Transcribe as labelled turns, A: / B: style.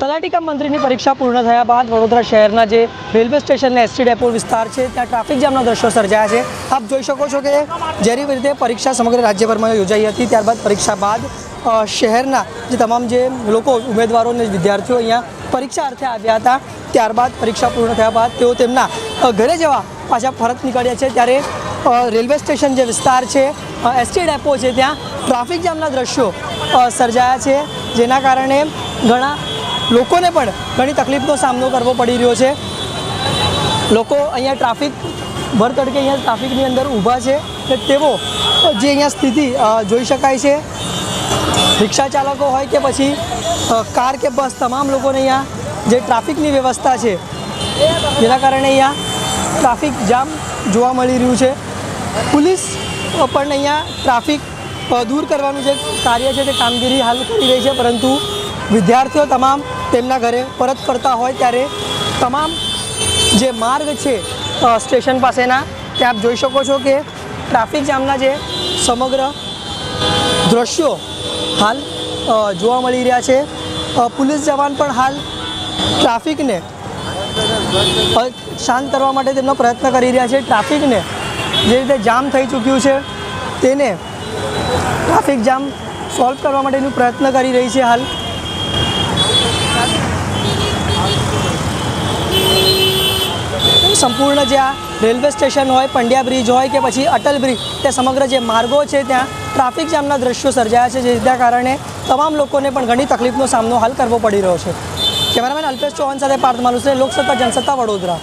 A: તલાટી કમ મંત્રીની પરીક્ષા પૂર્ણ થયા બાદ વડોદરા શહેરના જે રેલવે સ્ટેશન ને એસટી ડેપો વિસ્તાર છે ત્યાં ટ્રાફિક જામના દ્રશ્યો સર્જાયા છે। આપ જોઈ શકો છો કે જે રીતે પરીક્ષા સમગ્ર રાજ્યભરમાં યોજાઈ હતી, ત્યારબાદ પરીક્ષા બાદ શહેરના જે તમામ જે લોકો ઉમેદવારો અને વિદ્યાર્થીઓ અહીંયા પરીક્ષા અર્થે આવ્યા હતા, ત્યારબાદ પરીક્ષા પૂર્ણ થયા બાદ તેઓ તેમના ઘરે જવા પાછા પરત નીકળ્યા છે। ત્યારે રેલવે સ્ટેશન જે વિસ્તાર છે, એસટી ડેપો છે, ત્યાં ટ્રાફિક જામના દ્રશ્યો સર્જાયા છે, જેના કારણે ઘણા લોકોને પણ ઘણી તકલીફનો સામનો કરવો પડી રહ્યો છે। લોકો અહીંયા ટ્રાફિક ભર તડકે અહીંયા ટ્રાફિકની અંદર ઊભા છે કે તેઓ જે અહીંયા સ્થિતિ જોઈ શકાય છે। રિક્ષા ચાલકો હોય કે પછી કાર કે બસ, તમામ લોકોને અહીંયા જે ટ્રાફિકની વ્યવસ્થા છે જેના કારણે અહીંયા ટ્રાફિક જામ જોવા મળી રહ્યું છે। પોલીસ પણ અહીંયા ટ્રાફિક દૂર કરવાનું જે કાર્ય છે તે કામગીરી હાલ કરી રહી છે, પરંતુ વિદ્યાર્થીઓ તમામ તેમના ઘરે પરત ફરતા હોય ત્યારે તમામ જે માર્ગ છે સ્ટેશન પાસેના, ત્યાં આપ જોઈ શકો છો કે ટ્રાફિક જામના જે સમગ્ર દ્રશ્યો હાલ જોવા મળી રહ્યા છે। પોલીસ જવાન પણ હાલ ટ્રાફિકને શાંત કરવા માટે તેમનો પ્રયત્ન કરી રહ્યા છે। ટ્રાફિકને જે રીતે જામ થઈ ચૂક્યું છે તેને ટ્રાફિક જામ સોલ્વ કરવા માટેનું પ્રયત્ન કરી રહી છે। હાલ સંપૂર્ણ જે આ રેલવે સ્ટેશન હોય, પંડ્યા બ્રિજ હોય કે પછી અટલ બ્રિજ, તે સમગ્ર જે માર્ગો છે ત્યાં ટ્રાફિક જામના દ્રશ્યો સર્જાયા છે, જેના કારણે તમામ લોકોને પણ ઘણી તકલીફનો સામનો હાલ કરવો પડી રહ્યો છે। કેમેરામેન અલ્પેશ ચૌહાણ સાથે પાર્થ માલુસરે, લોકસત્તા જનસત્તા, વડોદરા।